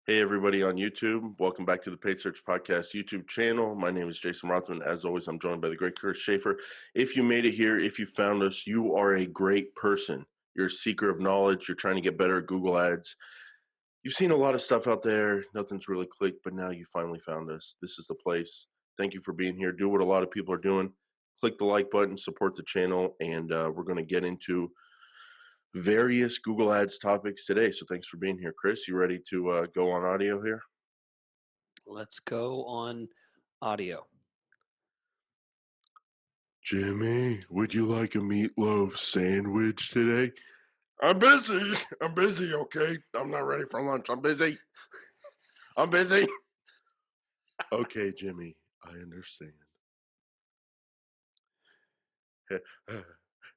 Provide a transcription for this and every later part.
Hey, everybody on YouTube. Welcome back to the Paid Search Podcast YouTube channel. My name is Jason Rothman. As always, I'm joined by the great Chris Schaefer. If you made it here, if you found us, you are a great person. You're a seeker of knowledge. You're trying to get better at Google Ads. You've seen a lot of stuff out there. Nothing's really clicked, but now you finally found us. This is the place. Thank you for being here. Do what a lot of people are doing. Click the like button, support the channel, and we're going to get into various Google Ads topics today. So thanks for being here, Chris. You ready to go on audio here? Let's go on audio. Jimmy, would you like a meatloaf sandwich today? I'm busy. I'm busy, okay? I'm not ready for lunch. I'm busy. I'm busy. Okay, Jimmy, I understand.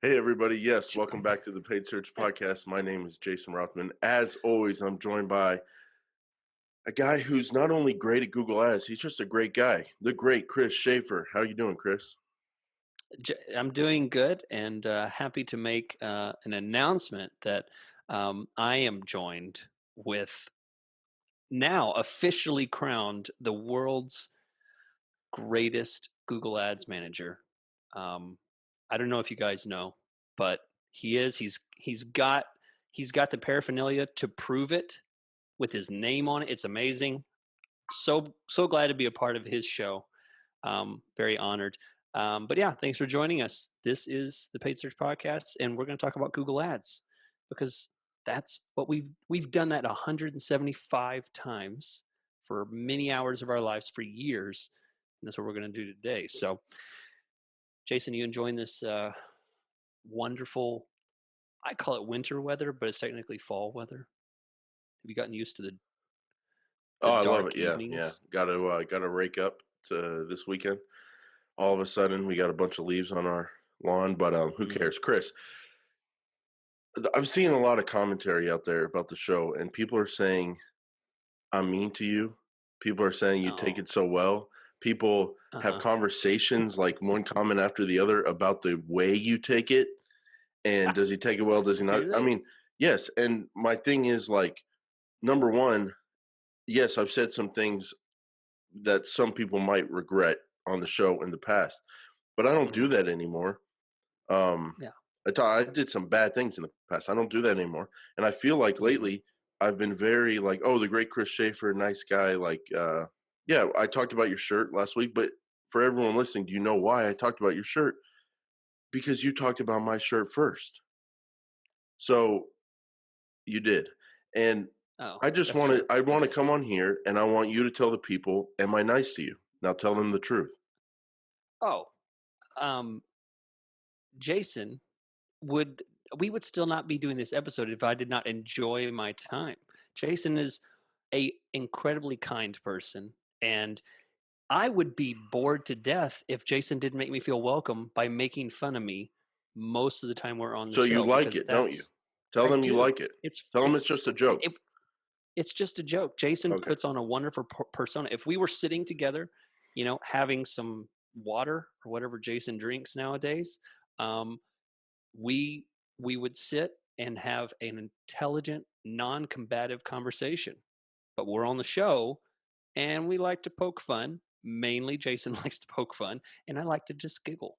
Hey, everybody. Yes, welcome back to the Paid Search Podcast. My name is Jason Rothman. As always, I'm joined by a guy who's not only great at Google Ads, he's just a great guy. The great Chris Schaefer. How you doing, Chris? I'm doing good and happy to make an announcement that I am joined with now officially crowned the world's greatest Google Ads manager. I don't know if you guys know, but he is. He's got the paraphernalia to prove it with his name on it. It's amazing. So glad to be a part of his show. Very honored. But yeah, thanks for joining us. This is the Paid Search Podcast, and we're going to talk about Google Ads because that's what we've done that 175 times for many hours of our lives for years, and that's what we're going to do today. So, Jason, you enjoying this wonderful? I call it winter weather, but it's technically fall weather. Have you gotten used to the Oh, I love dark it. Yeah. evenings? Got to rake up to this weekend. All of a sudden, we got a bunch of leaves on our lawn, but who Mm-hmm. cares? Chris, I've seen a lot of commentary out there about the show, and people are saying I'm mean to you. People are saying you take Oh, it so well. People have uh-huh. conversations like one comment after the other about the way you take it. And does he take it well? Does he not? Do I they? mean, yes. And my thing is like, number one, yes, I've said some things that some people might regret on the show in the past, but I don't Mm-hmm. do that anymore. Um, Yeah. I did some bad things in the past. I don't do that anymore. And I feel like Mm-hmm. lately I've been very like, oh, the great Chris Schaefer, nice guy. Like, yeah, I talked about your shirt last week, but for everyone listening, do you know why I talked about your shirt? Because you talked about my shirt first. So you did. And Oh, I just that's want to, true. I I want to did. come on here and I want you to tell the people, am I nice to you? Now tell them the truth. Oh, um, Jason, would we would still not be doing this episode if I did not enjoy my time. Jason is a incredibly kind person, and I would be bored to death if Jason didn't make me feel welcome by making fun of me most of the time we're on the So you show like because it, don't you? that's Tell I them you do. like it. It's Tell them it's it's just a joke. it, it's just a joke. Jason Okay. puts on a wonderful persona. If we were sitting together, having some water or whatever Jason drinks nowadays, um, we we would sit and have an intelligent, non-combative conversation. But we're on the show, and we like to poke fun. Mainly, Jason likes to poke fun, and I like to just giggle.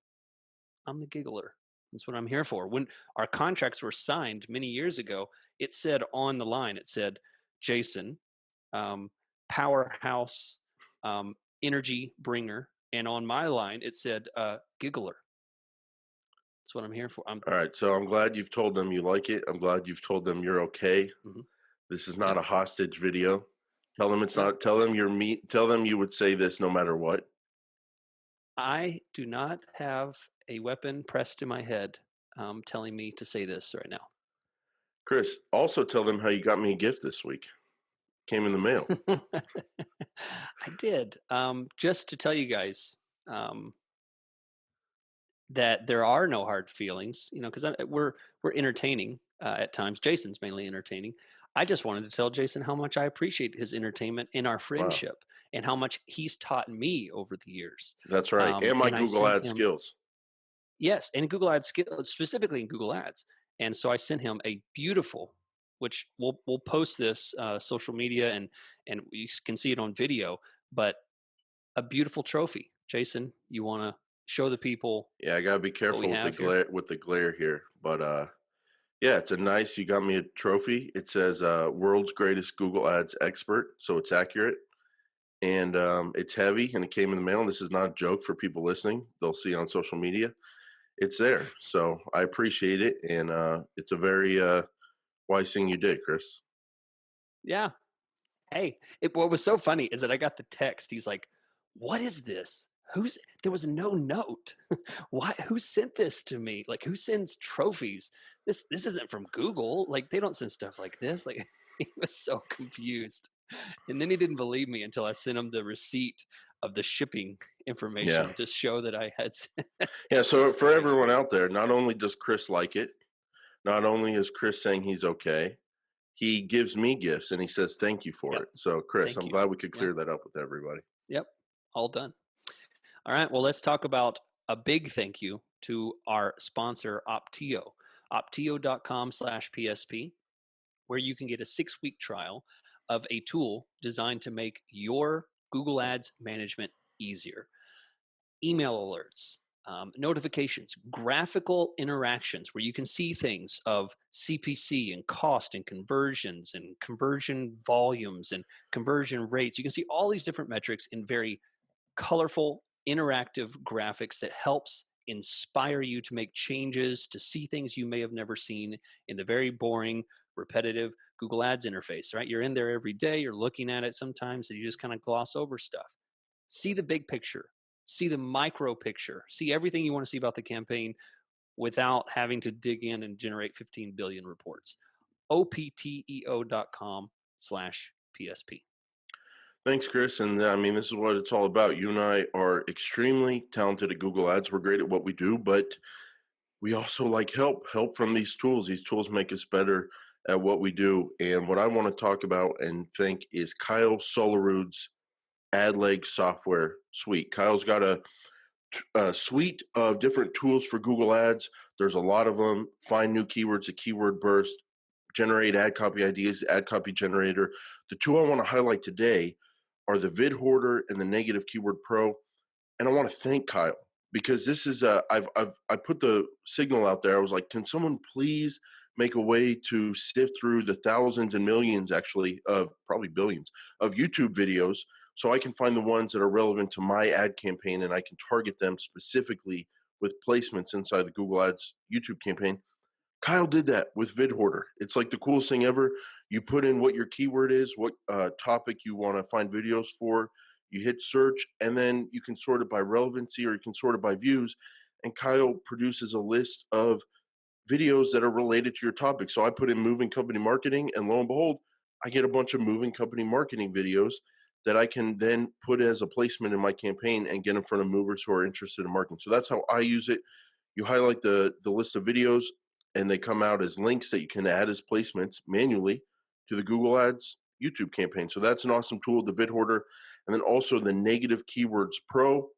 I'm the giggler. That's what I'm here for. When our contracts were signed many years ago, it said on the line, it said, Jason, um, powerhouse, energy bringer. And on my line, it said, giggler. That's what I'm here for. All right. So I'm glad you've told them you like it. I'm glad you've told them you're okay. Mhm. This is not Yep. a hostage video. Tell them it's No, not. Tell them you're me. Tell them you would say this no matter what. I do not have a weapon pressed to my head telling me to say this right now. Chris, also tell them how you got me a gift this week. Came in the mail. I did. Just to tell you guys um, that there are no hard feelings, because we're entertaining at times. Jason's mainly entertaining. I just wanted to tell Jason how much I appreciate his entertainment in our Wow. friendship and how much he's taught me over the years. That's right. And my And I Google sent Ads him, skills. yes, and Google Ads, specifically in Google Ads. And so I sent him a beautiful which we'll post this social media and you can see it on video, but a beautiful trophy. Jason, you want to show the people Yeah, I gotta be what we careful with the have here? glare here, but yeah, it's a nice. You got me a trophy. It says "World's Greatest Google Ads Expert," so it's accurate, and it's heavy, and it came in the mail. And this is not a joke for people listening; they'll see on social media. It's there, so I appreciate it, and it's a very wise thing you did, Chris. Yeah. Hey, what was so funny is that I got the text. He's like, "What is this? There was no note. Why? Who sent this to me? Like, who sends trophies? This isn't from Google. Like, they don't send stuff like this." Like, he was so confused, and then he didn't believe me until I sent him the receipt of the shipping Yeah, information to show that I had. yeah. It So was for great. everyone out there, not only does Chris like it, not only is Chris saying he's okay, he gives me gifts and he says thank you for Yep. it. So, Chris, Thank I'm you. glad we could Yeah. clear that up with everybody. Yep. All done. All right. Well, let's talk about a big thank you to our sponsor, Optio. Optio.com/PSP, where you can get a 6-week trial of a tool designed to make your Google Ads management easier. Email alerts, notifications, graphical interactions where you can see things of CPC and cost and conversions and conversion volumes and conversion rates. You can see all these different metrics in very colorful, interactive graphics that helps inspire you to make changes, to see things you may have never seen in the very boring, repetitive Google Ads interface, right? You're in there every day, you're looking at it sometimes, and you just kind of gloss over stuff. See the big picture, see the micro picture, see everything you want to see about the campaign without having to dig in and generate 15 billion reports. opteo.com/PSP. Thanks, Chris. And I mean, this is what it's all about. You and I are extremely talented at Google Ads. We're great at what we do, but we also like help from these tools. These tools make us better at what we do. And what I want to talk about and think is Kyle Solarud's AdLeg software suite. Kyle's got a suite of different tools for Google Ads. There's a lot of them. Find new keywords, a keyword burst, generate ad copy ideas, ad copy generator. The two I want to highlight today are the Vid Hoarder and the Negative Keyword Pro. And I want to thank Kyle because this is I put the signal out there. I was like, can someone please make a way to sift through the thousands and millions, actually, of probably billions of YouTube videos so I can find the ones that are relevant to my ad campaign and I can target them specifically with placements inside the Google Ads YouTube campaign. Kyle did that with VidHoarder. It's like the coolest thing ever. You put in what your keyword is, what topic you want to find videos for. You hit search, and then you can sort it by relevancy or you can sort it by views. And Kyle produces a list of videos that are related to your topic. So I put in moving company marketing, and lo and behold, I get a bunch of moving company marketing videos that I can then put as a placement in my campaign and get in front of movers who are interested in marketing. So that's how I use it. You highlight the list of videos, and they come out as links that you can add as placements manually to the Google Ads YouTube campaign. So that's an awesome tool, the Vid Hoarder. And then also the Negative Keywords Pro.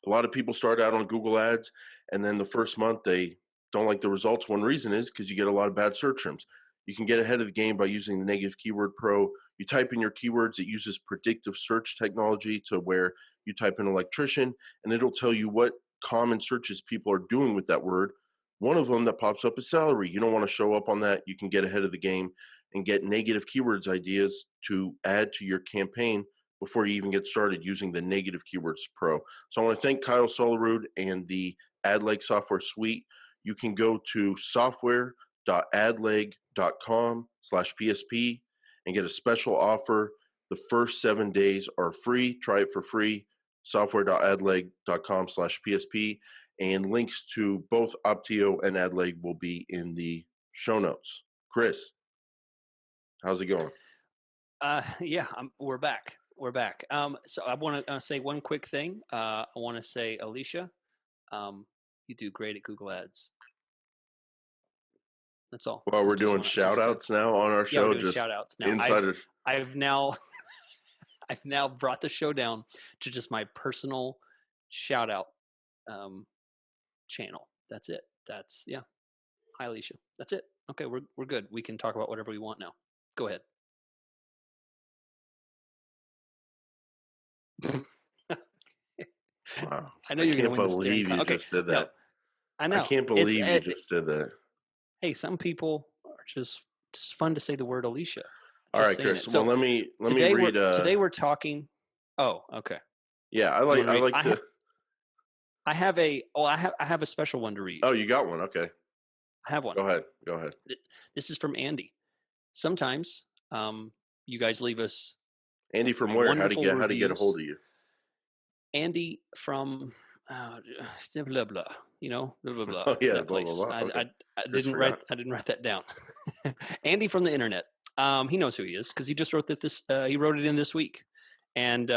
A lot of people start out on Google Ads, and then the first month they don't like the results. One reason is because you get a lot of bad search terms. You can get ahead of the game by using the Negative Keyword Pro. You type in your keywords. It uses predictive search technology to where you type in electrician, and it'll tell you what common searches people are doing with that word. One of them that pops up is salary. You don't want to show up on that. You can get ahead of the game and get negative keywords ideas to add to your campaign before you even get started using the Negative Keywords Pro. So I want to thank Kyle Solarud and the AdLeg software suite. You can go to software.adleg.com/PSP and get a special offer. The first 7 days are free. Try it for free. Software.adleg.com/PSP. And links to both Optio and AdLeg will be in the show notes. Chris, how's it going? Yeah, we're back. We're back. So I want to say one quick thing. I want to say, Alicia, you do great at Google Ads. That's all. Well, I we're just doing want to shout outs now on our yeah, we're show, doing just shout outs now. insider. I've now I've now brought the show down to just my personal shout out um, channel. That's it. That's yeah. Hi, Alicia. That's it. Okay, we're good. We can talk about whatever we want now. Go ahead. Wow. I know I you're going to can't win the staring believe con you okay, just did no, that. I I know. can't It's, believe you just did that. hey, some people are just fun to say the word Alicia. All Just right, saying Chris. it. Well, So let me read today we're talking. Oh, okay. yeah, You want to I read? like to I have a special one to read. Oh, you got one. Okay. I have one. Go ahead. Go ahead. This is from Andy. Sometimes you guys leave us Andy from where? wonderful How to get a hold reviews. of you? Andy from blah blah, blah blah blah. Oh yeah, That blah blah place. blah. Okay. I Chris didn't write forgot. I didn't write that down. Andy from the internet. He knows who he is because he just wrote that this. He wrote it in this week, and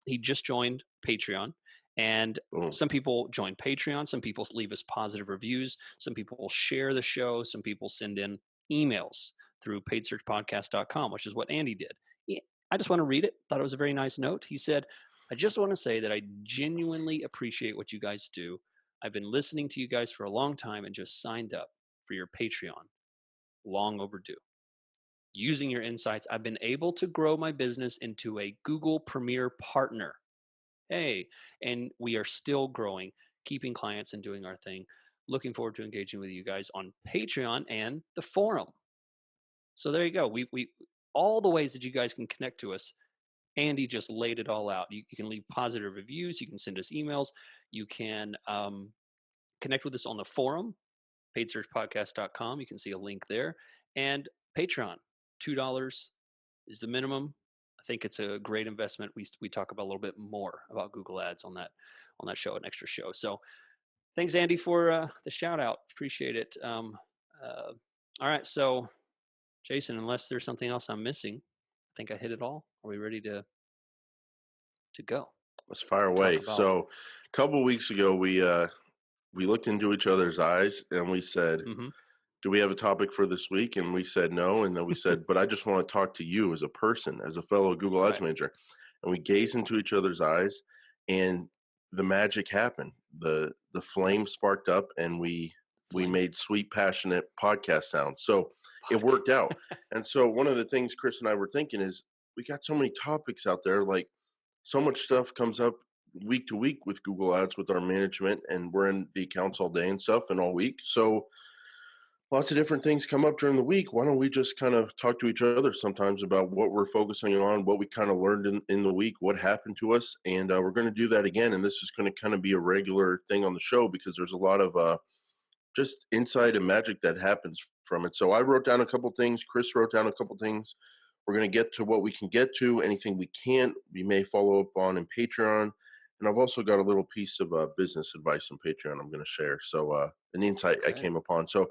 he just joined Patreon. And Boom. some people join Patreon. Some people leave us positive reviews. Some people will share the show. Some people send in emails through paidsearchpodcast.com, which is what Andy did. I just want to read it. Thought it was a very nice note. He said, I just want to say that I genuinely appreciate what you guys do. I've been listening to you guys for a long time and just signed up for your Patreon. Long overdue. Using your insights, I've been able to grow my business into a Google Premier partner. Hey, and we are still growing, keeping clients and doing our thing. Looking forward to engaging with you guys on Patreon and the forum. So there you go. We all the ways that you guys can connect to us. Andy just laid it all out. You can leave positive reviews. You can send us emails. You can connect with us on the forum, paidsearchpodcast.com. You can see a link there. And Patreon, $2 is the minimum. I think it's a great investment. We talk about a little bit more about Google Ads on that show, an extra show. So thanks, Andy, for the shout out. Appreciate it. All right, so Jason, unless there's something else I'm missing, I think I hit it all. Are we ready to go Let's fire and talk away. about? So, a couple weeks ago, we looked into each other's eyes and we said, Mm-hmm. do we have a topic for this week? And we said no. And then we said, but I just want to talk to you as a person, as a fellow Google Ads Right. manager. And we gazed into each other's eyes and the magic happened. The flame sparked up and we Flame made sweet, passionate podcast sounds. So it worked podcast. out. And so one of the things Chris and I were thinking is we got so many topics out there, like so much stuff comes up week to week with Google Ads with our management, and we're in the accounts all day and stuff and all week. So lots of different things come up during the week. Why don't we just kind of talk to each other sometimes about what we're focusing on, what we kind of learned in the week, what happened to us. And we're going to do that again. And this is going to kind of be a regular thing on the show because there's a lot of just insight and magic that happens from it. So I wrote down a couple things. Chris wrote down a couple things. We're going to get to what we can get to. Anything we can't, we may follow up on in Patreon. And I've also got a little piece of business advice in Patreon I'm going to share. So an insight I Okay. came upon. So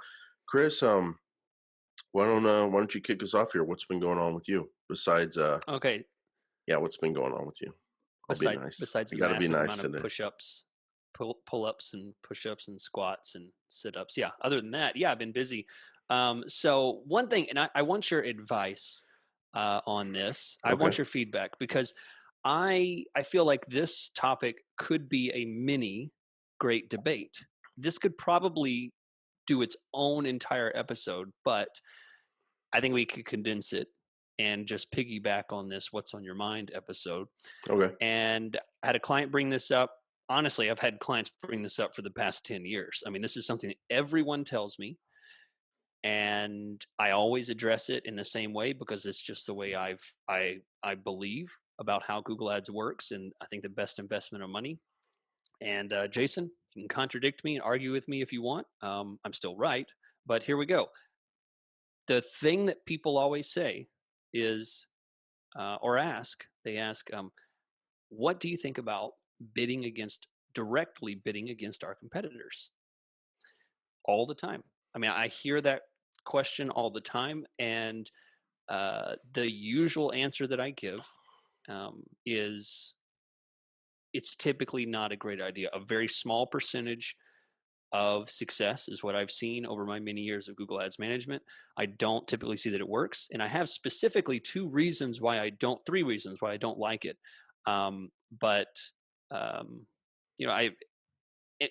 Chris, why don't you kick us off here? What's been going on with you besides Okay. yeah, what's been going on with you? I'll be nice. Besides I the got to be massive nice amount of today. push-ups, pull-ups and push-ups and squats and sit-ups. Yeah. Other than that, yeah, I've been busy. So one thing, and I want your advice on this. I Okay. want your feedback because I feel like this topic could be a mini great debate. This could probably do its own entire episode, but I think we could condense it and just piggyback on this "What's on Your Mind" episode. Okay. And I had a client bring this up. Honestly, I've had clients bring this up for the past 10 years. I mean, this is something that everyone tells me, and I always address it in the same way because it's just the way I believe about how Google Ads works, and I think the best investment of money. And Jason, you can contradict me and argue with me if you want. I'm still right, but here we go. The thing that people always say is, or ask, they ask, what do you think about directly bidding against our competitors? All the time. I mean, I hear that question all the time, and the usual answer that I give is it's typically not a great idea. A very small percentage of success is what I've seen over my many years of Google Ads management. I don't typically see that it works. And I have specifically three reasons why I don't like it. But, um, you know, it,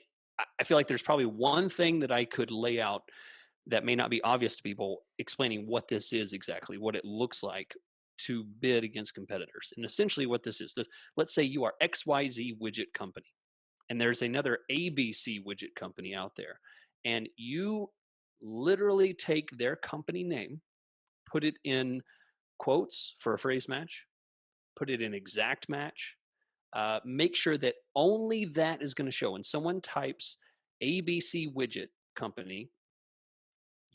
I feel like there's probably one thing that I could lay out that may not be obvious to people, explaining what this is exactly, what it looks like to bid against competitors. And essentially, what this is, let's say you are XYZ widget company, and there's another ABC widget company out there, and you literally take their company name, put it in quotes for a phrase match, put it in exact match, make sure that only that is going to show. When someone types ABC widget company,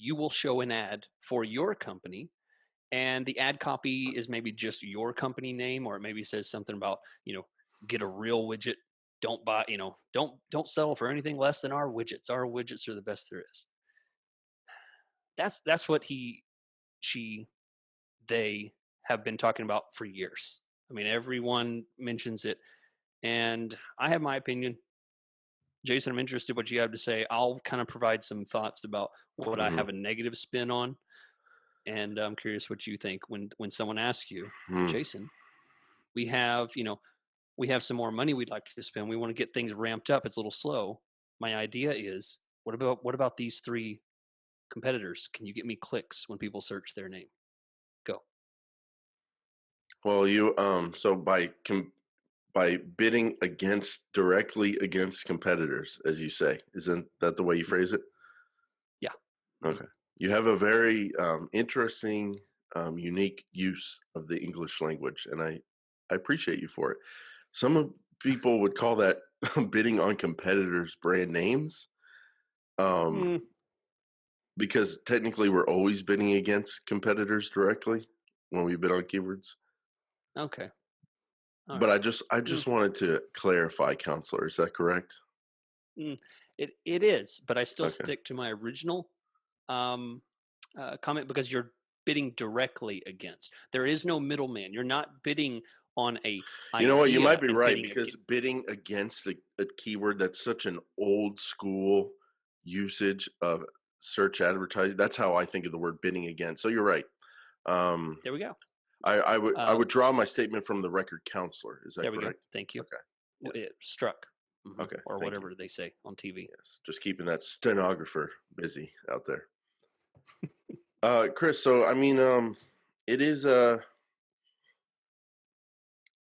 you will show an ad for your company, and the ad copy is maybe just your company name, or it maybe says something about, get a real widget, don't buy, don't settle for anything less than our widgets. Our widgets are the best there is. That's what she they have been talking about for years. I mean, everyone mentions it, and I have my opinion. Jason, I'm interested what you have to say. I'll kind of provide some thoughts about what I Hmm. have a negative spin on, and I'm curious what you think when someone asks you, Hmm. Jason, we have, we have some more money we'd like to spend. We want to get things ramped up. It's a little slow. My idea is, what about these three competitors? Can you get me clicks when people search their name? Go. Well, you so by bidding directly against competitors, as you say, isn't that the way you phrase it? Yeah. Mhm. Okay. You have a very interesting, unique use of the English language, and I appreciate you for it. Some of people would call that bidding on competitors' brand names, um, Mm, because technically we're always bidding against competitors directly when we bid on keywords. okay. All But right. I Mm, just wanted to clarify, counselor. Is that correct? it is, but I still Okay. stick to my original um, comment, because you're bidding directly against. There is no middleman. You're not bidding on a You know what? You might idea be and right bidding because against. bidding against a keyword that's such an old school usage of search advertising. That's how I think of the word bidding against. So you're right. Um, There we go. I Uh, would draw my statement from the record counselor. Is that there we go. correct? Thank you. Okay. Yes. It struck. Okay. Or Thank you. whatever they say on TV. Yes. Just keeping that stenographer busy out there. Chris. So I mean, it is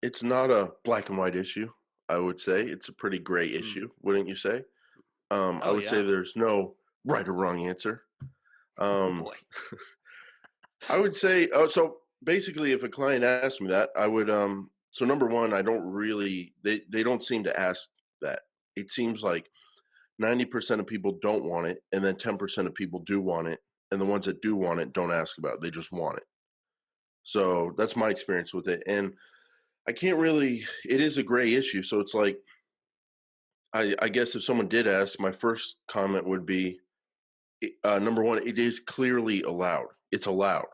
it's not a black and white issue. I would say it's a pretty gray Mm. issue, wouldn't you say? I Oh would say yeah. there's no right or wrong answer. Oh Um, boy. I would say, oh, so basically, if a client asked me that, I would, so number one, I don't really, they don't seem to ask that. It seems like 90% of people don't want it, and then 10% of people do want it. And the ones that do want it don't ask about it. They just want it. So that's my experience with it. And I can't really, it is a gray issue. So it's like, I guess if someone did ask, my first comment would be, number one, it is clearly allowed. It's allowed.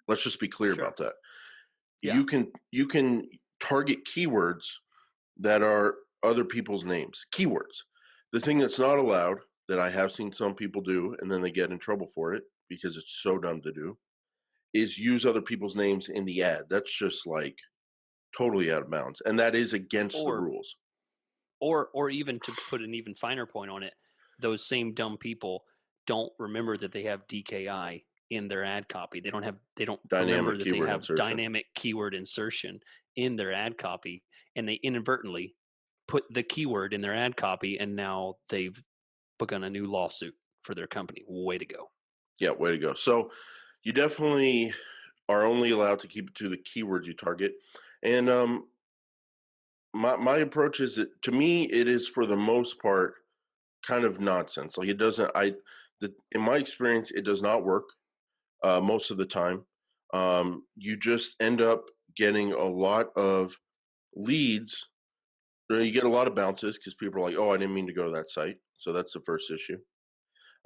Let's just be clear Sure. about that. Yeah. You can target keywords that are other people's names. Keywords. The thing that's not allowed that I have seen some people do, and then they get in trouble for it because it's so dumb to do, is use other people's names in the ad. That's just like totally out of bounds, and that is against the Or rules. or even, to put an even finer point on it, those same dumb people don't remember that they have DKI in their ad copy. They don't remember Dynamic that they keyword have insertion. dynamic keyword insertion in their ad copy, and they inadvertently put the keyword in their ad copy, and now they've begun a new lawsuit for their company. Way to go. Yeah, way to go. So you definitely are only allowed to keep it to the keywords you target. And my approach is that to me it is for the most part kind of nonsense. Like it doesn't in my experience it does not work most of the time. You just end up getting a lot of leads. You get a lot of bounces because people are like, "Oh, I didn't mean to go to that site." So that's the first issue.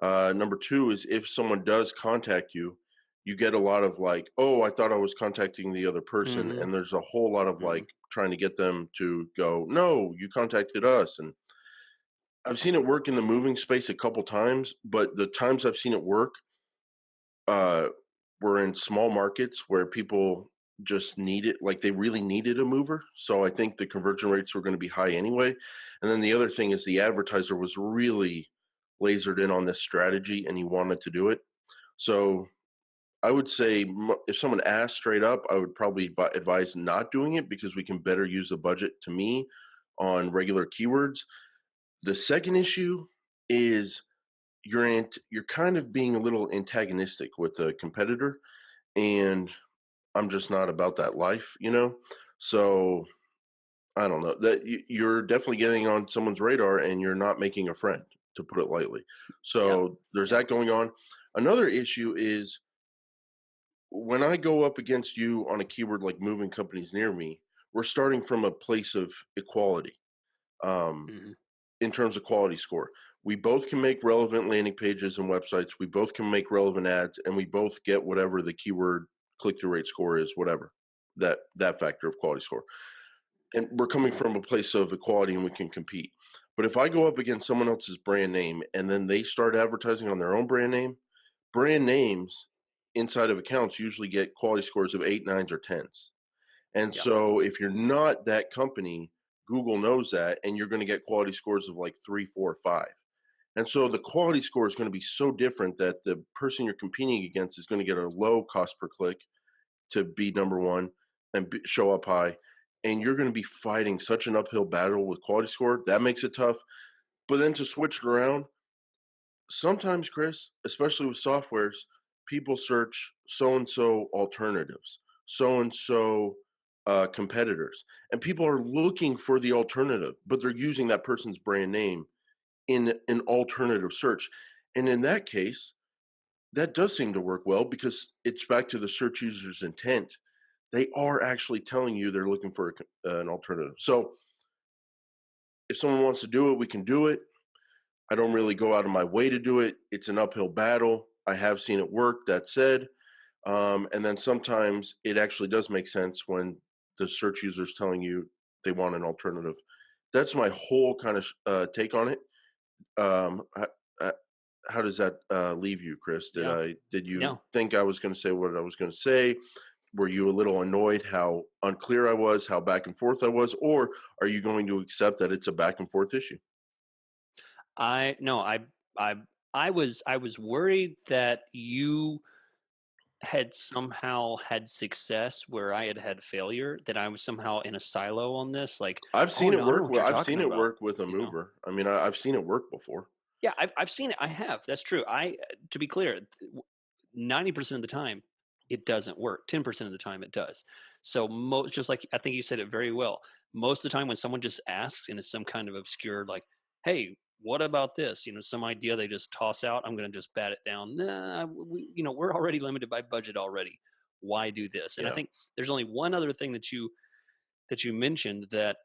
Number two is if someone does contact you, you get a lot of like, "Oh, I thought I was contacting the other person," Mm-hmm. and there's a whole lot of Mm-hmm. like trying to get them to go, "No, you contacted us." And I've seen it work in the moving space a couple times, but the times I've seen it work uh, were in small markets where people just need it, like they really needed a mover. So I think the conversion rates were going to be high anyway. And then the other thing is the advertiser was really lasered in on this strategy and he wanted to do it. So I would say if someone asked straight up, I would probably advise not doing it because we can better use the budget to me on regular keywords. The second issue is you're kind of being a little antagonistic with a competitor, and I'm just not about that life, you know? So I don't know that you're definitely getting on someone's radar and you're not making a friend, to put it lightly. Yeah. So there's Yeah. that going on. Another issue is when I go up against you on a keyword like moving companies near me, we're starting from a place of equality. Um, Mhm. in terms of quality score. We both can make relevant landing pages and websites. We both can make relevant ads, and we both get whatever the keyword click through rate score is, whatever that factor of quality score. And we're coming Mhm. from a place of equality, and we can compete. But if I go up against someone else's brand name and then they start advertising on their own brand names inside of accounts usually get quality scores of eight, nines, or tens. And Yeah. so if you're not that company, Google knows that, and you're going to get quality scores of like 3, 4, 5. And so the quality score is going to be so different that the person you're competing against is going to get a low cost per click to be number one and show up high. And you're going to be fighting such an uphill battle with quality score. That makes it tough. But then to switch it around, sometimes, Chris, especially with softwares, people search so and so alternatives, so and so competitors, and people are looking for the alternative, but they're using that person's brand name in an alternative search. And in that case, that does seem to work well because it's back to the search user's intent. They are actually telling you they're looking for an alternative. So if someone wants to do it, we can do it. I don't really go out of my way to do it. It's an uphill battle. I have seen it work, that said. And then sometimes it actually does make sense when the search user is telling you they want an alternative. That's my whole kind of take on it. Uh, how does that leave you, Chris? Yeah. Did you No. think I was going to say what I was going to say? Were you a little annoyed how unclear I was, how back and forth I was, or are you going to accept that it's a back and forth issue? I no, I I was worried that you had somehow had success where I had had failure, that I was somehow in a silo on this, like, I've "Oh, seen it no, I don't know work. what Well, you're I've talking seen it about," work with a you know? mover. I mean, I've seen it work before. Yeah, I've seen it, I have, that's true. To be clear, 90% of the time, it doesn't work. 10% of the time, it does. So most, just like I think you said it very well, most of the time when someone just asks and it's some kind of obscure, like, "Hey, what about this?" Some idea they just toss out, I'm gonna just bat it down. "Nah, we're already limited by budget already. Why do this?" And I Yeah. think there's only one other thing that you mentioned that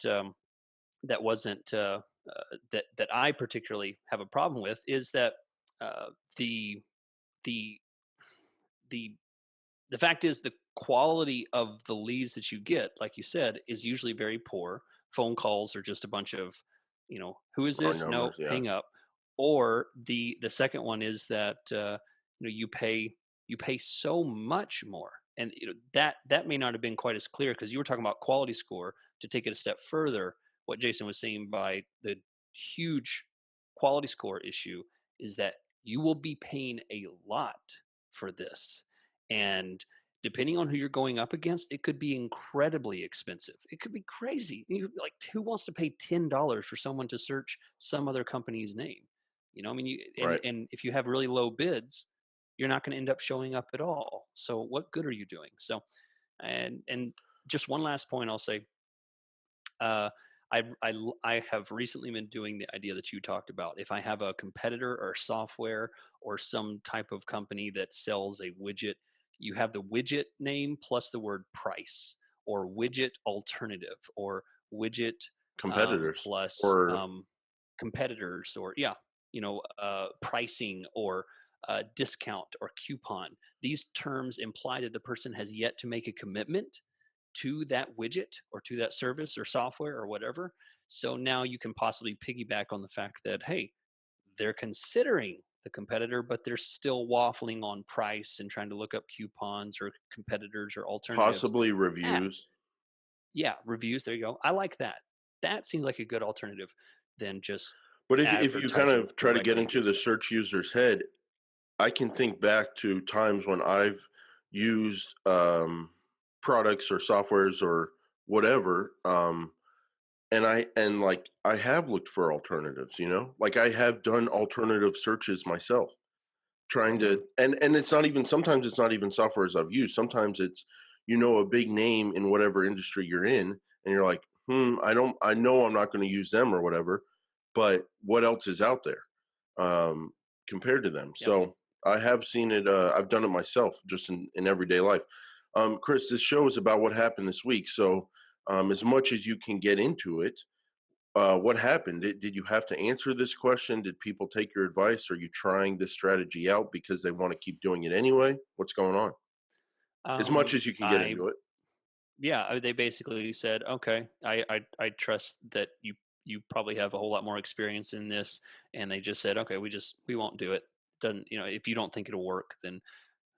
wasn't that I particularly have a problem with is that uh, the the the the fact is the quality of the leads that you get, like you said, is usually very poor. Phone calls are just a bunch of, who is Wrong this? No, numbers. Yeah. hang up. Or the second one is that you pay so much more, and that may not have been quite as clear because you were talking about quality score. To take it a step further, what Jason was saying by the huge quality score issue is that you will be paying a lot for this, and depending on who you're going up against, it could be incredibly expensive. It could be crazy. Like, who wants to pay $10 for someone to search some other company's name? I mean, and Right. and if you have really low bids, you're not going to end up showing up at all. So what good are you doing? So, and just one last point I'll say, uh, I have recently been doing the idea that you talked about. If I have a competitor or software or some type of company that sells a widget, you have the widget name plus the word price, or widget alternative, or widget Competitors plus or competitors, or yeah, pricing, or discount, or coupon. These terms imply that the person has yet to make a commitment to that widget or to that service or software or whatever. So now you can possibly piggyback on the fact that, hey, they're considering the competitor, but they're still waffling on price and trying to look up coupons or competitors or alternatives. possibly Ah, reviews. yeah, reviews. There you go. I like that. That seems like a good alternative than just But if you kind advertising of try to get directly into against the them. search user's head, I can think back to times when I've used products or softwares or whatever, and like I have looked for alternatives. Like I have done alternative searches myself, trying Mhm. to, and it's not even, sometimes it's not even softwares I've used. Sometimes it's a big name in whatever industry you're in, and you're like, I know I'm not going to use them or whatever, but what else is out there compared to them? Yep. So I have seen it. I've done it myself, just in everyday life. Chris, this show is about what happened this week. So as much as you can get into it, what happened? Did you have to answer this question? Did people take your advice? Are you trying this strategy out because they want to keep doing it anyway? What's going on? As much as you can get I into it. Yeah, they basically said, "Okay, I trust that you probably have a whole lot more experience in this," and they just said, "Okay, we won't do it. Doesn't if you don't think it'll work, then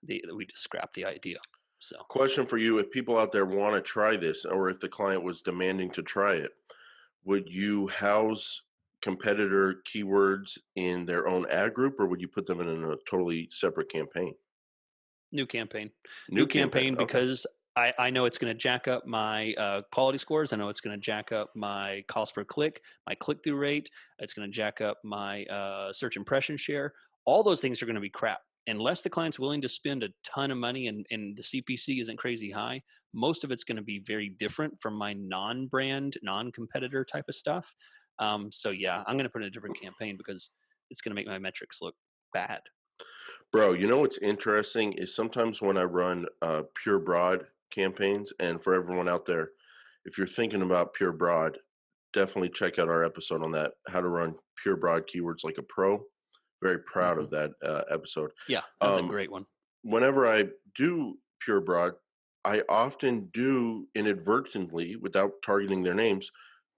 we just scrap the idea." So Question for you: if people out there want to try this, or if the client was demanding to try it, would you house competitor keywords in their own ad group, or would you put them in a totally separate campaign? new campaign, New campaign. Okay. because I know it's going to jack up my quality scores. I know it's going to jack up my cost per click, my click through rate. It's going to jack up my search impression share. All those things are going to be crap. Unless the client's willing to spend a ton of money and the CPC isn't crazy high, most of it's going to be very different from my non-brand, non-competitor type of stuff. So yeah, I'm going to put in a different campaign because it's going to make my metrics look bad. Bro, you know what's interesting is sometimes when I run pure broad campaigns, and for everyone out there, if you're thinking about pure broad, definitely check out our episode on that, how to run pure broad keywords like a pro. Very proud Hmm. of that episode. Yeah, that's a Um, great one. Whenever I do pure broad, I often do inadvertently, without targeting their names,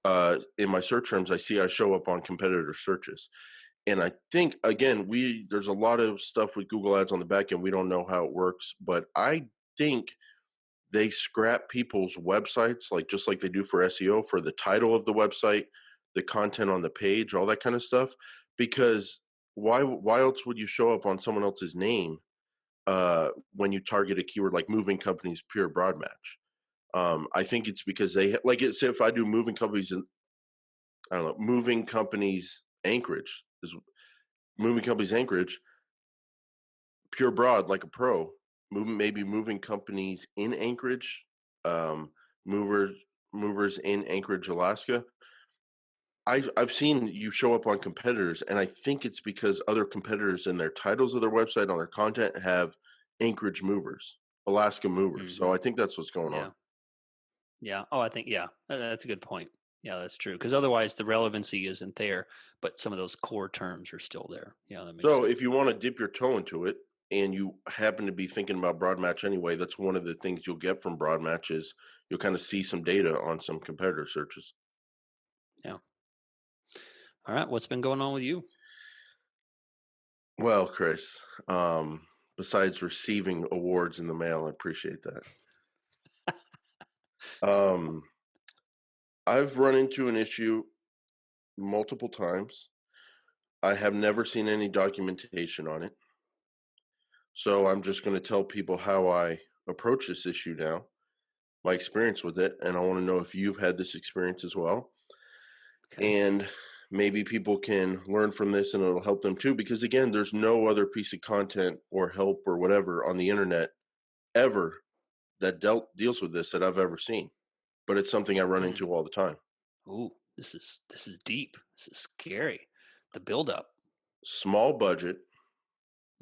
in my search terms, I show up on competitor searches. And I think again, there's a lot of stuff with Google Ads on the back end. We don't know how it works, but I think they scrap people's websites, like just like they do for SEO, for the title of the website, the content on the page, all that kind of stuff. Because why else would you show up on someone else's name when you target a keyword like moving companies pure broad match? I think it's because like it's, if I do moving companies and I don't know, moving companies Anchorage is moving companies Anchorage, pure broad like a pro, maybe moving companies in Anchorage, um, movers movers in Anchorage, Alaska. I've seen you show up on competitors, and I think it's because other competitors in their titles of their website on their content have Anchorage movers, Alaska movers. So Hmm. I think that's what's going on. Yeah, yeah. Oh, I think yeah, that's a good point. Yeah, that's true. Because otherwise, the relevancy isn't there, but some of those core terms are still there. Yeah, that makes So if sense. you want to dip your toe into it and you happen to be thinking about broad match anyway, that's one of the things you'll get from broad match is you'll kind of see some data on some competitor searches. Yeah. All right. What's been going on with you? Well, Chris, besides receiving awards in the mail, I appreciate that. Um, I've run into an issue multiple times. I have never seen any documentation on it. So I'm just going to tell people how I approach this issue now, my experience with it. And I want to know if you've had this experience as well. Okay. And maybe people can learn from this and it'll help them too. Because again, there's no other piece of content or help or whatever on the internet ever that deals with this that I've ever seen. But it's something I run Mm. into all the time. Ooh, this is deep. This is scary. The buildup. Small budget,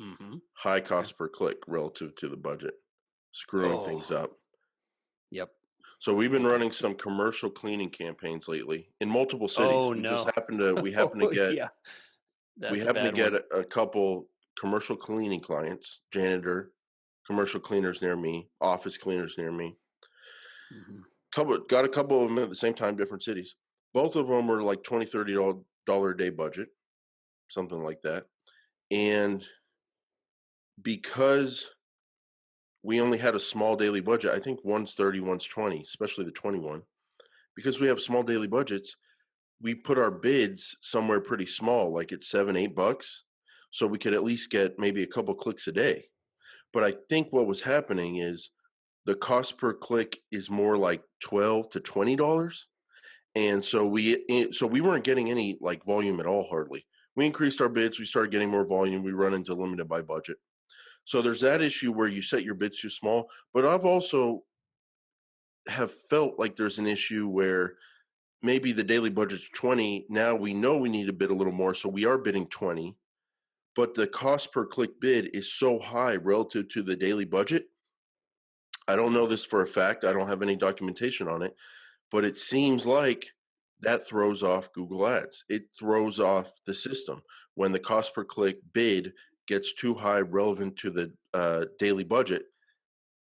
Mm-hmm. high Okay. cost per click relative to the budget, screwing things Oh, up. yep. So we've been Okay. running some commercial cleaning campaigns lately in multiple cities. Oh We just no. happen to we happen to Oh get yeah. we That's a happen to bad get one. a couple commercial cleaning clients, janitor, commercial cleaners near me, office cleaners near me. Hmm. Got a couple of them at the same time, different cities. Both of them were like $20-$30 a day budget, something like that. And because we only had a small daily budget, I think one's 30, one's 20, especially the 21. Because we have small daily budgets, we put our bids somewhere pretty small, like at 7, $8, so we could at least get maybe a couple clicks a day. But I think what was happening is the cost per click is more like $12 to $20. And so we weren't getting any like volume at all, hardly. We increased our bids, we started getting more volume, we run into limited by budget. So there's that issue where you set your bids too small, but I've also have felt like there's an issue where maybe the daily budget's 20, now we know we need to bid a little more, so we are bidding 20, but the cost per click bid is so high relative to the daily budget. I don't know this for a fact, I don't have any documentation on it, but it seems like that throws off Google Ads. It throws off the system when the cost per click bid gets too high relevant to the daily budget.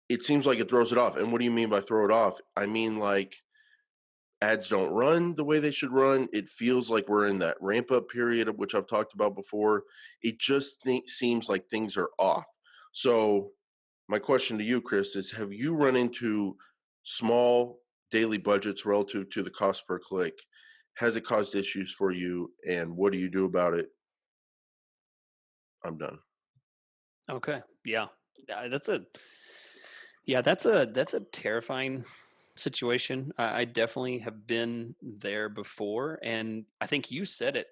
It seems like it throws it off. And what do you mean by throw it off? I mean, like, ads don't run the way they should run. It feels like we're in that ramp up period, of which I've talked about before. It just seems like things are off. So my question to you, Chris, is have you run into small daily budgets relative to the cost per click? Has it caused issues for you? And what do you do about it? I'm done. Okay. Yeah. That's a that's a terrifying situation. I definitely have been there before, and I think you said it.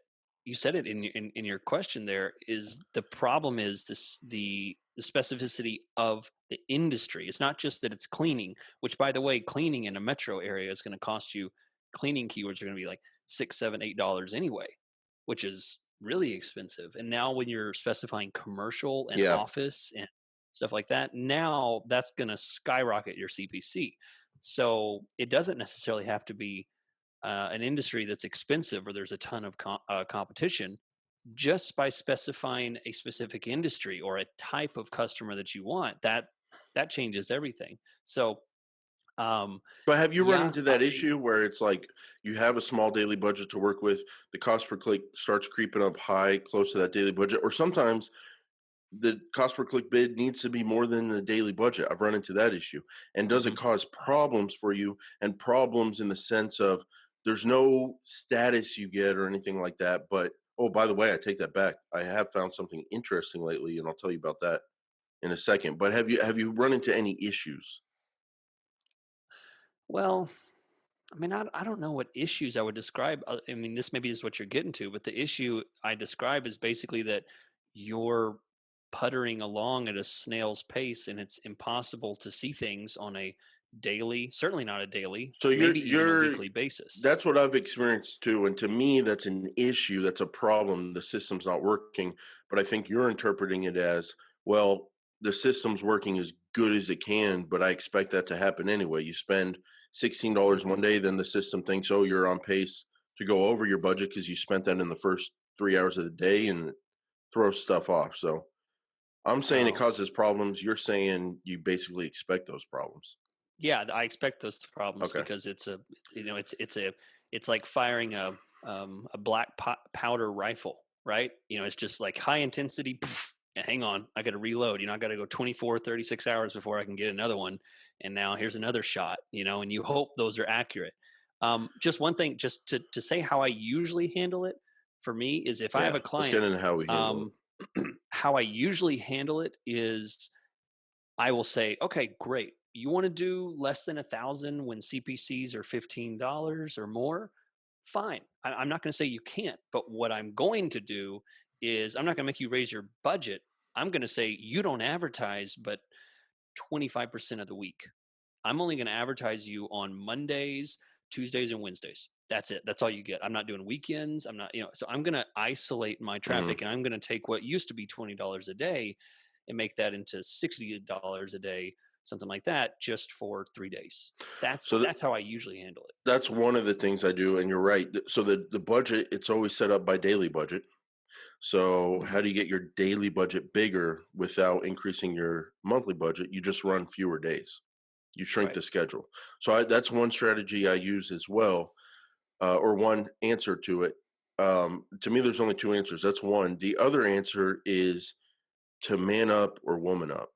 You said it in your question. There is the problem is the specificity of the industry. It's not just that it's cleaning, which by the way, cleaning in a metro area is going to cost you. Cleaning keywords are going to be like $6, $7, $8 anyway, which is really expensive. And now when you're specifying commercial and Yeah. office and stuff like that, now that's going to skyrocket your CPC. So it doesn't necessarily have to be an industry that's expensive or there's a ton of competition. Just by specifying a specific industry or a type of customer that you want, that changes everything. So But have you run yeah, into that issue where it's like you have a small daily budget to work with, the cost per click starts creeping up high, close to that daily budget, or sometimes the cost per click bid needs to be more than the daily budget? I've run into that issue. And does it mhm. cause problems for you, and problems in the sense of there's no status you get or anything like that? But oh, by the way, I take that back. I have found something interesting lately, and I'll tell you about that in a second. But have you run into any issues? Well, I mean, I don't know what issues I would describe. I mean, this maybe is what you're getting to, but the issue I describe is basically that you're puttering along at a snail's pace and it's impossible to see things on a daily, certainly not a daily, So you're maybe even a you're weekly basis. that's what I've experienced too, and to me, that's an issue, that's a problem, the system's not working, but I think you're interpreting it as, well, the system's working as good as it can, but I expect that to happen anyway. You spend $16 hmm one day, then the system thinks, "Oh, you're on pace to go over your budget because you spent that in the first 3 hours of the day," and throws stuff off. So, I'm saying it Oh, causes problems, you're saying you basically expect those problems. yeah, I expect those problems Okay. because it's like firing a black powder rifle, right? It's just like high intensity. Pff, hang on, I got to reload. I got to go 24, 36 hours before I can get another one. And now here's another shot. And you hope those are accurate. Just one thing, just to say how I usually handle it for me is if I have Yeah, a let's get client, into how we handle it. um, how I usually handle it is I will say, okay, great. You want to do less than 1,000 when CPCs are $15 or more? Fine. I'm not going to say you can't, but what I'm going to do is I'm not going to make you raise your budget. I'm going to say you don't advertise, but 25% of the week. I'm only going to advertise you on Mondays, Tuesdays, and Wednesdays. That's it. That's all you get. I'm not doing weekends. I'm not, so I'm going to isolate my Mhm. traffic and I'm going to take what used to be $20 a day and make that into $60 a day, something like that, just for 3 days. That's So that's how I usually handle it. that's one of the things I do, and you're right. So the budget, it's always set up by daily budget. So how Mhm. do you get your daily budget bigger without increasing your monthly budget? You just run fewer days. You shrink Right. the schedule. So that's one strategy I use as well, or one answer to it. To me, there's only two answers. That's one. The other answer is to man up or woman up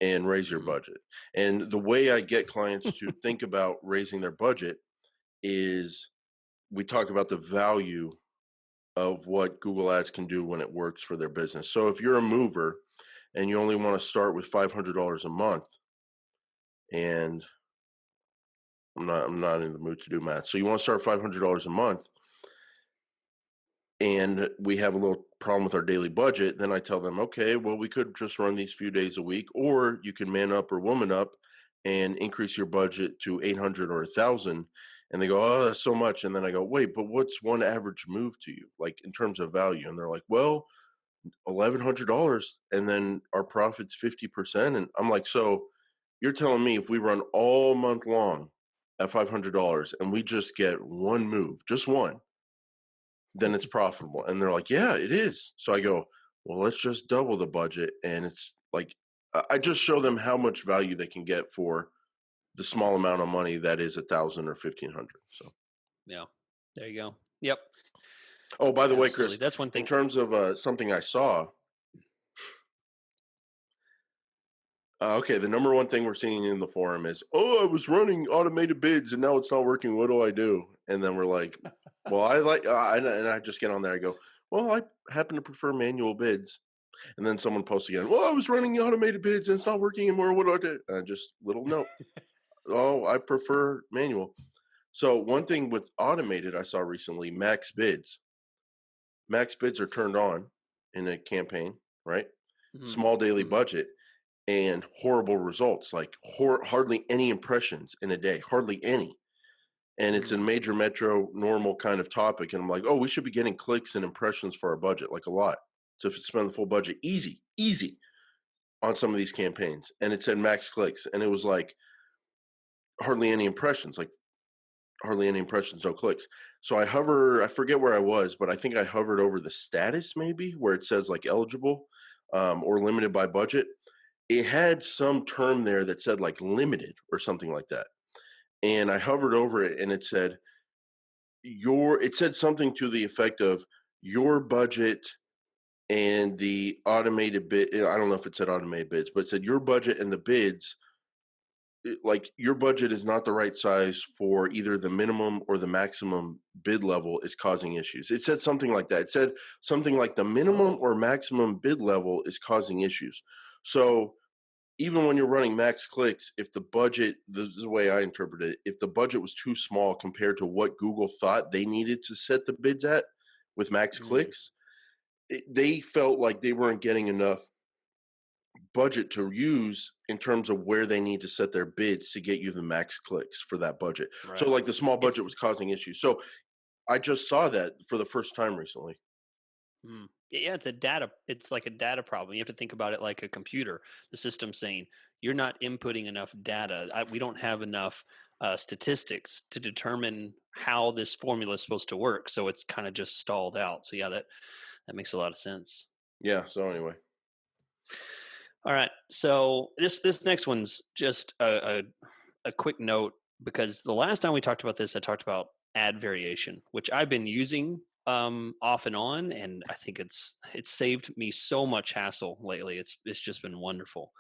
and raise your Mhm. budget. And the way I get clients to think about raising their budget is we talk about the value of what Google Ads can do when it works for their business. So if you're a mover and you only want to start with $500 a month, and I'm not in the mood to do math. So you want to start $500 a month, and we have a little problem with our daily budget, then I tell them, okay, well, we could just run these few days a week, or you can man up or woman up and increase your budget to 800 or 1,000. And they go, oh, that's so much. And then I go, wait, but what's one average move to you, like in terms of value? And they're like, well, $1,100, and then our profit's 50%. And I'm like, so you're telling me if we run all month long at $500 and we just get one move, just one, then it's profitable. And they're like, yeah, it is. So I go, well, let's just double the budget. And it's like, I just show them how much value they can get for the small amount of money that is 1,000 or 1,500. So, Yeah, there you go. Yep. oh, by the way, Absolutely. Chris, That's one in thing. terms of something I saw, okay, the number one thing we're seeing in the forum is, oh, I was running automated bids and now it's not working. What do I do? And then we're like, well, I like, and I just get on there. I go, well, I happen to prefer manual bids. And then someone posts again, well, I was running automated bids and it's not working anymore. What do I do? Just little note. Oh, I prefer manual. So one thing with automated I saw recently, max bids. Max bids are turned on in a campaign, right? Small daily Mm-hmm. budget, and horrible results, like hardly any impressions in a day, hardly any. And it's a major metro normal kind of topic. And I'm like, oh, we should be getting clicks and impressions for our budget, like a lot, to spend the full budget easy on some of these campaigns. And it said max clicks. And it was like hardly any impressions, like hardly any impressions, no clicks. So I forget where I was, but I think I hovered over the status maybe where it says like eligible or limited by budget. It had some term there that said like limited or something like that. And I hovered over it and it said something to the effect of your budget and the automated bid. I don't know if it said automated bids, but it said your budget and the bids, like your budget is not the right size for either the minimum or the maximum bid level is causing issues. It said something like that. It said something like the minimum Oh. or maximum bid level is causing issues. So even when you're running max clicks, if the budget, this is the way I interpret it, if the budget was too small compared to what Google thought they needed to set the bids at with max Mm, clicks, they felt like they weren't getting enough budget to use in terms of where they need to set their bids to get you the max clicks for that budget. So right. like the small It's budget was it's causing issues. So I just saw that for the first time recently. Yeah, it's like a data problem. You have to think about it like a computer. The system saying you're not inputting enough data. We don't have enough statistics to determine how this formula is supposed to work. So it's kind of just stalled out. So yeah, that makes a lot of sense. Yeah. So anyway, All right. So this next one's just a quick note, because the last time we talked about this, I talked about ad variation, which I've been using off and on, and I think it's saved me so much hassle lately. It's just been wonderful.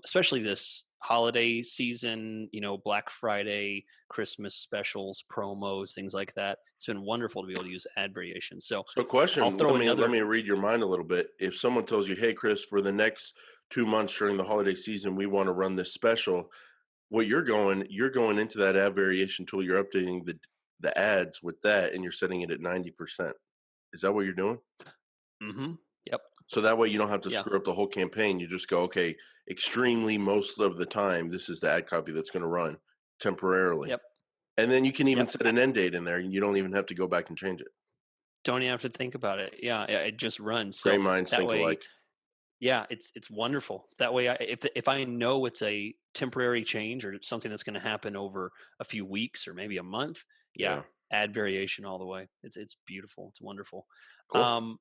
Especially this holiday season, Black Friday, Christmas specials, promos, things like that. It's been wonderful to be able to use ad variation. So so I'll question, throw let another. me read your mind a little bit. If someone tells you, hey Chris, for the next 2 months during the holiday season, we want to run this special, what you're going into that ad variation tool, you're updating the ads with that, and you're setting it at 90%. Is that what you're doing? Mm-hmm. Yep. So that way you don't have to Yeah. screw up the whole campaign. You just go, okay, extremely most of the time, this is the ad copy that's going to run temporarily. Yep. And then you can even Yep. set an end date in there, and you don't even have to go back and change it. Don't even have to think about it. Yeah, it just runs. Gray So minds that think way, alike. yeah, it's wonderful. That way, if I know it's a temporary change or something that's going to happen over a few weeks or maybe a month, yeah, Yeah. add variation all the way. It's beautiful. It's wonderful. Cool. Um,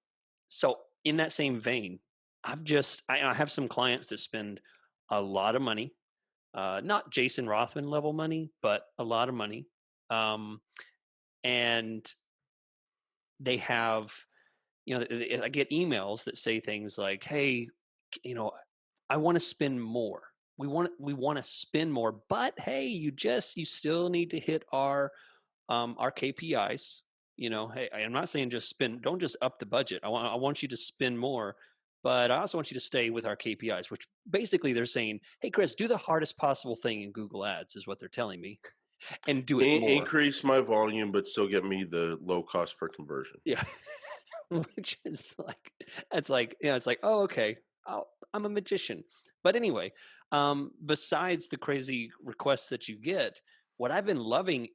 so in that same vein, I have some clients that spend a lot of money, not Jason Rothman level money, but a lot of money, um, and they have, I get emails that say things like, "Hey, you know, I want to spend more. We want to spend more, but hey, you still need to hit our our KPIs. Hey, I'm not saying just spend. Don't just up the budget. I want you to spend more, but I also want you to stay with our KPIs, which basically they're saying, hey, Chris, do the hardest possible thing in Google Ads, is what they're telling me, and do it more. Increase my volume, but still get me the low cost per conversion. Yeah. Which is like, it's like, it's like, oh, okay, I'm a magician. But anyway, besides the crazy requests that you get, what I've been loving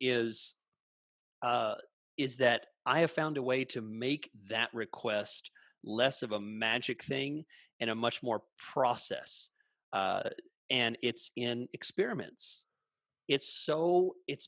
uh, is that I have found a way to make that request less of a magic thing and a much more process. Uh, and it's in experiments. It's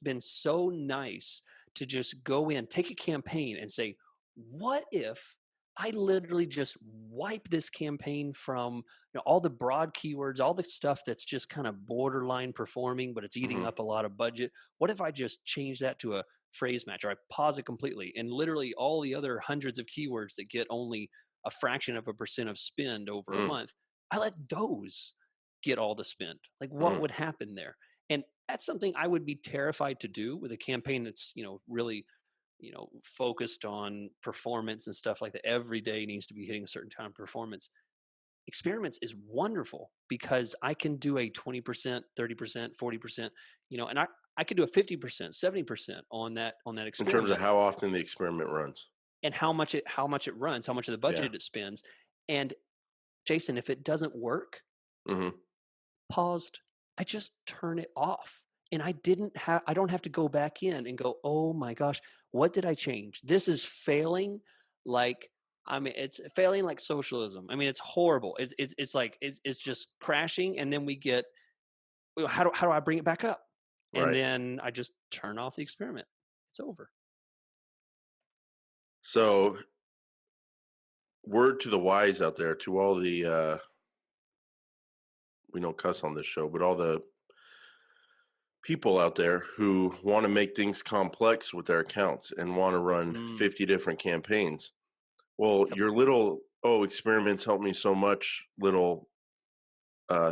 been so nice to just go in, take a campaign and say, what if I literally just wipe this campaign from all the broad keywords, all the stuff that's just kind of borderline performing, but it's eating Hmm. up a lot of budget. What if I just change that to a phrase match, or I pause it completely, and literally all the other hundreds of keywords that get only a fraction of a percent of spend over a Mm, month, I let those get all the spend? Like, what mm. would happen there? And that's something I would be terrified to do with a campaign that's, really, focused on performance and stuff like that. Every day needs to be hitting a certain time of performance. Experiments is wonderful because I can do a 20%, 30%, 40%, and I could do a 50%, 70% on that In terms of experiment, how often the experiment runs. and how much it runs, how much of the Yeah. budget it spends. And Jason, if it doesn't work, Hmm. paused, I just turn it off. And I don't have to go back in and go, "Oh my gosh, what did I change? This is failing." Like, I mean, it's failing like socialism. I mean, it's horrible. It's like it's just crashing, and then we get, "Well, how do I bring it back up?" And Right. then I just turn off the experiment. It's over. So, word to the wise out there, to all the we don't cuss on this show, but all the people out there who want to make things complex with their accounts and want to run Mm, 50 different campaigns. Well, yep. your little, oh, experiments help me so much, little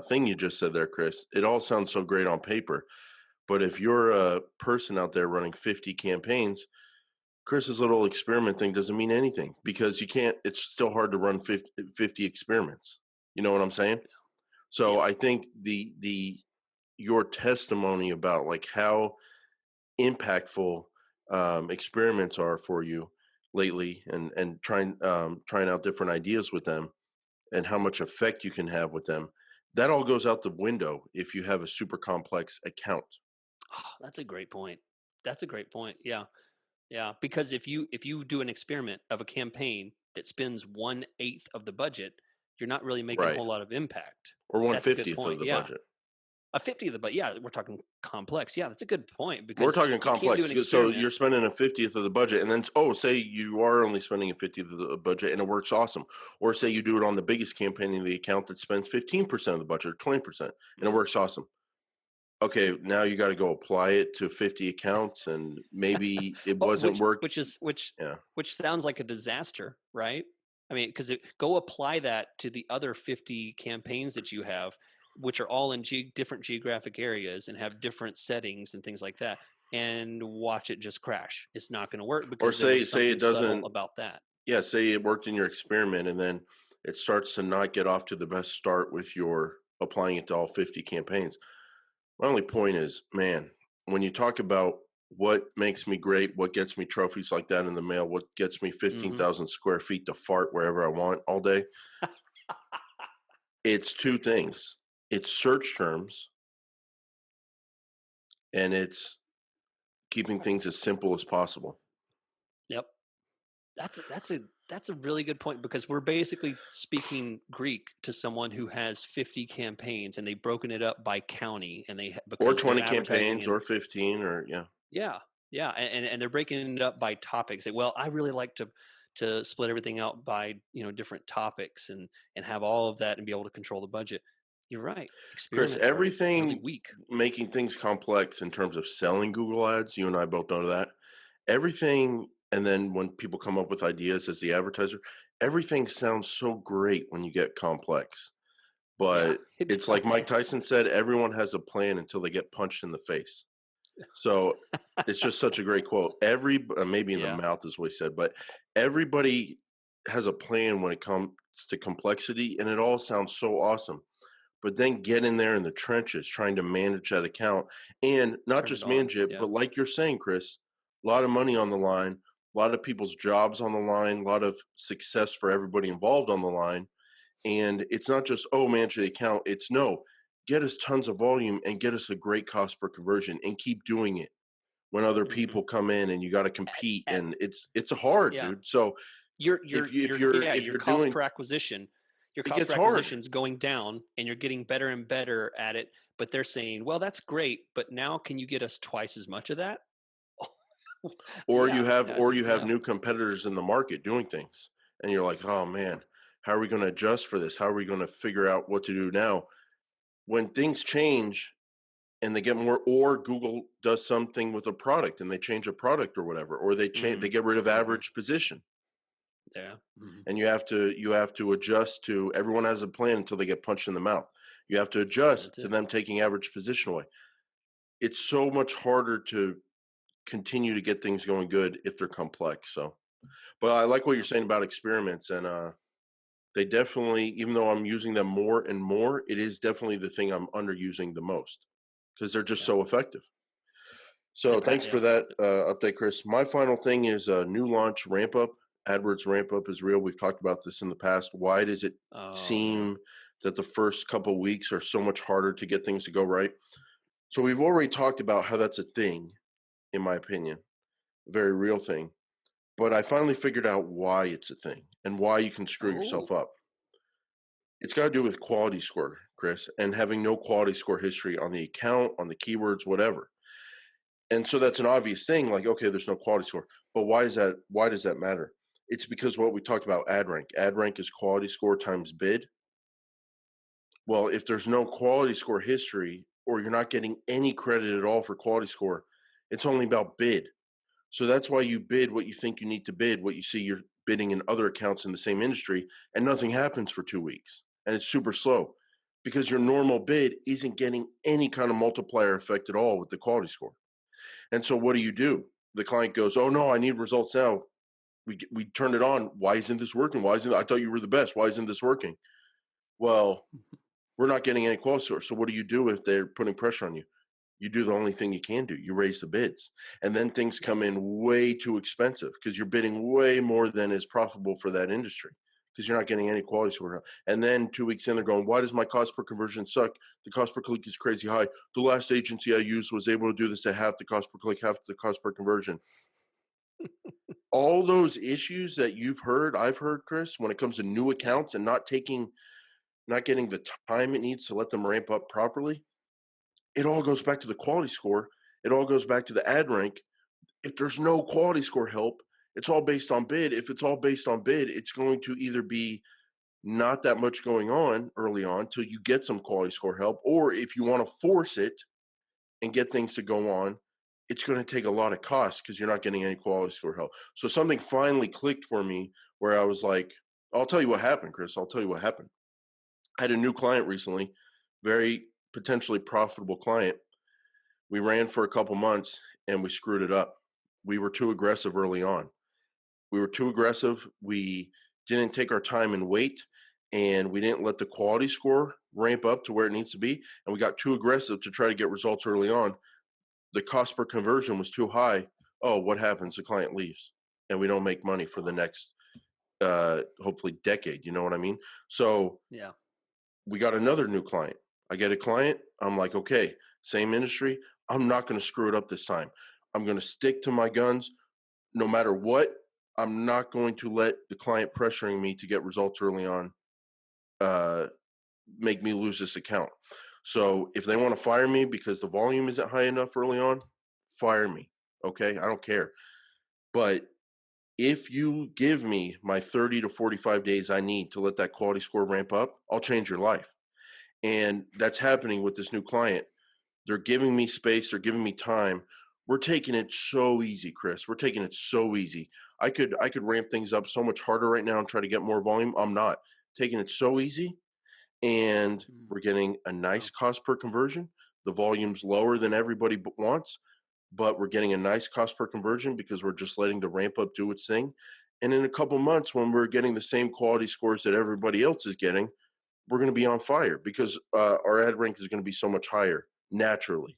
thing you just said there, Chris, it all sounds so great on paper. But if you're a person out there running 50 campaigns, Chris's little experiment thing doesn't mean anything because you can't, it's still hard to run 50 experiments. You know what I'm saying? So Yep. I think your testimony about like how impactful experiments are for you lately, and trying out different ideas with them, and how much effect you can have with them, that all goes out the window if you have a super complex account. Oh, that's a great point. That's a great point. Yeah. Yeah, because if you do an experiment of a campaign that spends 1/8 of the budget, you're not really making a Right. whole lot of impact. Or one That's a good fiftieth of point. the Yeah, budget. a 50 of the, but yeah, we're talking complex. Yeah, that's a good point We're because talking you can't do complex. an So experiment. you're spending a 50th of the budget, and then, oh, say you are only spending a 50th of the budget and it works awesome. Or say you do it on the biggest campaign in the account that spends 15% of the budget or 20% and it Mm. works awesome. Okay, now you got to go apply it to 50 accounts, and maybe it Well, wasn't which work. which is which Yeah. which sounds like a disaster, right? I mean, because go apply that to the other 50 campaigns that you have, which are all in different geographic areas and have different settings and things like that, and watch it just crash. It's not going to work Or because there say was say something it subtle doesn't. about that. Yeah, say it worked in your experiment, and then it starts to not get off to the best start with your applying it to all 50 campaigns. My only point is, man, when you talk about what makes me great, what gets me trophies like that in the mail, what gets me Hmm. 15,000 square feet to fart wherever I want all day, it's two things. It's search terms, and it's keeping things as simple as possible. Yep. That's a really good point because we're basically speaking Greek to someone who has 50 campaigns and they've broken it up by county, and Or because they're 20 advertising campaigns in. or 15, or yeah. Yeah, yeah, and they're breaking it up by topics. Say, well, I really like to split everything out by different topics and have all of that and be able to control the budget. You're right. Chris, Experiments are really everything weak. making things complex in terms of selling Google ads, you and I both know that. Everything, and then when people come up with ideas as the advertiser, everything sounds so great when you get complex. Yeah, But it it's like Mike does. Tyson said, everyone has a plan until they get punched in the face. So it's just such a great quote. Maybe in the Yeah. mouth is what he said, but everybody has a plan when it comes to complexity, and it all sounds so awesome. But then get in there in the trenches trying to manage that account and not Turn it just on. manage it, Yeah. but like you're saying, Chris, a lot of money on the line, a lot of people's jobs on the line, a lot of success for everybody involved on the line. And it's not just, oh, manage the account. It's no, get us tons of volume and get us a great cost per conversion and keep doing it when other Mhm. people come in and you got to compete. At And it's hard, yeah. dude. So if Your you're cost doing, per acquisition it gets hard. is going down and you're getting better and better at it, but they're saying, "Well, that's great, but now can you get us twice as much of that?" Yeah, yeah, Or you have yeah, new competitors in the market doing things and you're like, oh man, how are we going to adjust for this? How are we going to figure out what to do now when things change and they get more, or Google does something with a product and they change a product or whatever, or they mhm, get rid of mhm, average position, yeah, mhm, and you have to adjust to, everyone has a plan until they get punched in the mouth. You have to adjust that's to it. them taking average position away. It's so much harder to continue to get things going good if they're complex. So, but I like what you're Yeah, saying about experiments, and they definitely, even though I'm using them more and more, it is definitely the thing I'm underusing the most because they're just yeah, so effective. So thanks for yeah. that update, Chris. My final thing is a new launch ramp up. AdWords ramp up is real. We've talked about this in the past. Why does it Oh, yeah. seem that the first couple of weeks are so much harder to get things to go right? So we've already talked about how that's a thing, in my opinion, a very real thing. But I finally figured out why it's a thing and why you can screw Oh, yourself up. It's got to do with quality score, Chris, and having no quality score history on the account, on the keywords, whatever. And so that's an obvious thing, like, okay, there's no quality score. But why is that? Why does that matter? It's because what we talked about, ad rank. Ad rank is quality score times bid. Well, if there's no quality score history, or you're not getting any credit at all for quality score, it's only about bid. So that's why you bid what you think you need to bid, what you see you're bidding in other accounts in the same industry, and nothing happens for 2 weeks. And it's super slow because your normal bid isn't getting any kind of multiplier effect at all with the quality score. And so what do? The client goes, "Oh no, I need results now. We turned it on. Why isn't this working? Why isn't I thought you were the best? Why isn't this working?" Well, we're not getting any quality score. So what do you do if they're putting pressure on you? You do the only thing you can do. You raise the bids. And then things yeah. come in way too expensive because you're bidding way more than is profitable for that industry because you're not getting any quality score. And then 2 weeks in, they're going, why does my cost per conversion suck? The cost per click is crazy high. The last agency I used was able to do this at half the cost per click, half the cost per conversion. All those issues that I've heard, Chris, when it comes to new Yeah. accounts and not getting the time it needs to let them ramp up properly, it all goes back to the quality score. It all goes back to the ad rank. If there's no quality score help, it's all based on bid. If it's all based on bid, it's going to either be not that much going on early on till you get some quality score help, or if you want to force it and get things to go on, it's going to take a lot of cost because you're not getting any quality score help. So something finally clicked for me where I was like, I'll tell you what happened, Chris. I'll tell you what happened. I had a new client recently, very potentially profitable client. We ran for a couple months and we screwed it up. We were too aggressive early on. We were too aggressive. We didn't take our time and wait, and we didn't let the quality score ramp up to where it needs to be. And we got too aggressive to try to get results early on. The cost per conversion was too high. Oh, what happens? The client leaves, and we don't make money for the Oh, next, hopefully, decade. You know what I mean? So yeah. we got another new client. I get a client. I'm like, okay, same industry. I'm not going to screw it up this time. I'm going to stick to my guns no matter what. I'm not going to let the client pressuring me to get results early on uh, make me lose this account. So if they want to fire me because the volume isn't high enough early on, fire me. Okay. I don't care. But if you give me my 30 to 45 days I need to let that quality score ramp up, I'll change your life. And that's happening with this new client. They're giving me space, they're giving me time. We're taking it so easy, Chris. We're taking it so easy. I could ramp things up so much harder right now and try to get more volume. I'm not. Taking it so easy, and Mm, we're getting a yeah. nice cost per conversion. The volume's lower than everybody wants, but we're getting a nice cost per conversion because we're just letting the ramp up do its thing. And in a couple months, when we're getting the same quality scores that everybody else is getting, we're going to be on fire because our ad rank is going to be so much higher naturally.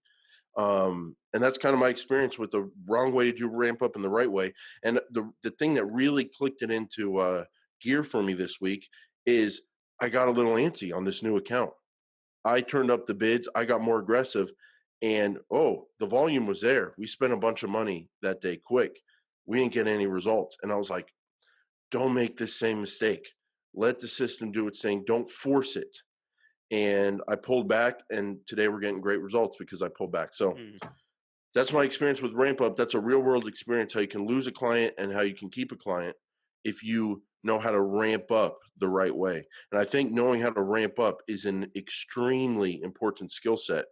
And that's kind of my experience with the wrong way to do ramp up and the right way. And the thing that really clicked it into gear for me this week is I got a little antsy on this new account. I turned up the bids, I got more aggressive, and the volume was there. We spent a bunch of money that day quick. We didn't get any results. And I was like, don't make this same mistake. Let the system do its thing. Don't force it. And I pulled back, and today we're getting great results because I pulled back. So that's my experience with ramp up. That's a real world experience, how you can lose a client and how you can keep a client if you know how to ramp up the right way. And I think knowing how to ramp up is an extremely important skill set.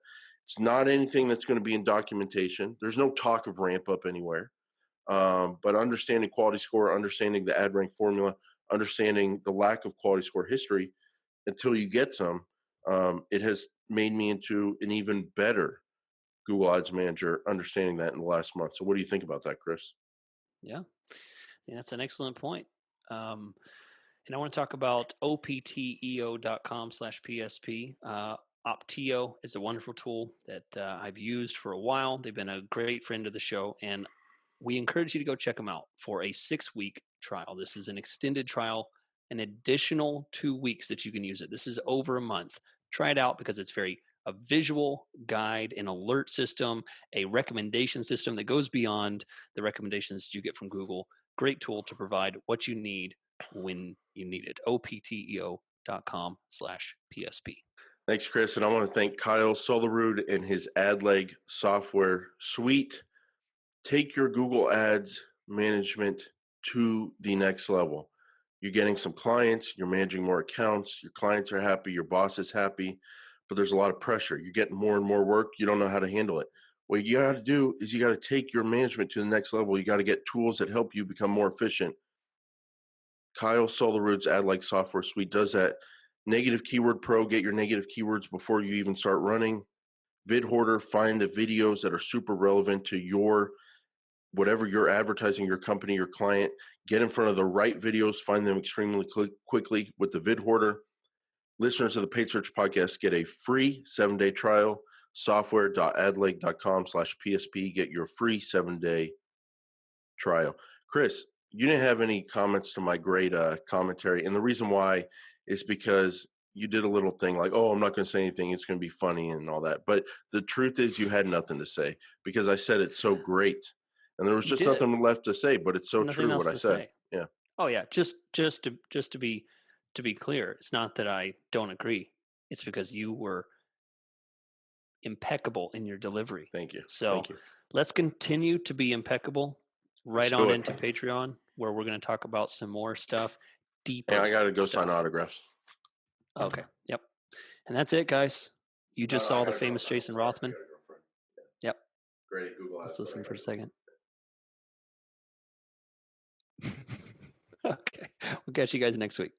It's not anything that's going to be in documentation. There's no talk of ramp up anywhere. But understanding quality score, understanding the ad rank formula, understanding the lack of quality score history until you get some, it has made me into an even better Google Ads manager, understanding that in the last month. So what do you think about that, Chris? Yeah, that's an excellent point. And I want to talk about opteo.com/PSP. Opteo is a wonderful tool that I've used for a while. They've been a great friend of the show, and we encourage you to go check them out for a 6-week trial. This is an extended trial, an additional 2 weeks that you can use it. This is over a month. Try it out because it's a visual guide, an alert system, a recommendation system that goes beyond the recommendations you get from Google. Great tool to provide what you need when you need it. opteo.com/PSP. Thanks, Chris. And I want to thank Kyle Solarud and his AdLeg software suite. Take your Google Ads management to the next level. You're getting some clients, you're managing more accounts, your clients are happy, your boss is happy, but there's a lot of pressure. You're getting more and more work. You don't know how to handle it. What you got to do is you got to take your management to the next level. You got to get tools that help you become more efficient. Kyle Solarud's AdLeg software suite does that. Negative Keyword Pro, get your negative keywords before you even start running. VidHorder, find the videos that are super relevant to your whatever you're advertising, your company, your client. Get in front of the right videos, find them extremely quickly with the VidHorder. Listeners of the Paid Search Podcast get a free 7-day trial, software.adleg.com/PSP. Get your free 7-day trial. Chris, you didn't have any comments to my great commentary. And the reason why is because you did a little thing like, I'm not going to say anything. It's going to be funny and all that. But the truth is you had nothing to say because I said it's so great. And there was You just did. nothing left to say, but it's so Nothing true else what I to said. say. Yeah. Oh yeah, just to be clear, it's not that I don't agree. It's because you were impeccable in your delivery. Thank you. So Thank you. let's continue to be impeccable. Let's Right do on it. into Patreon, where we're going to talk about some more stuff, deeper. Hey, I got to go stuff. sign autographs. Okay. Yep. And that's it, guys. You just saw the famous Jason Rothman. Yep. Great Google Ads. Let's listen for a second. Okay. We'll catch you guys next week.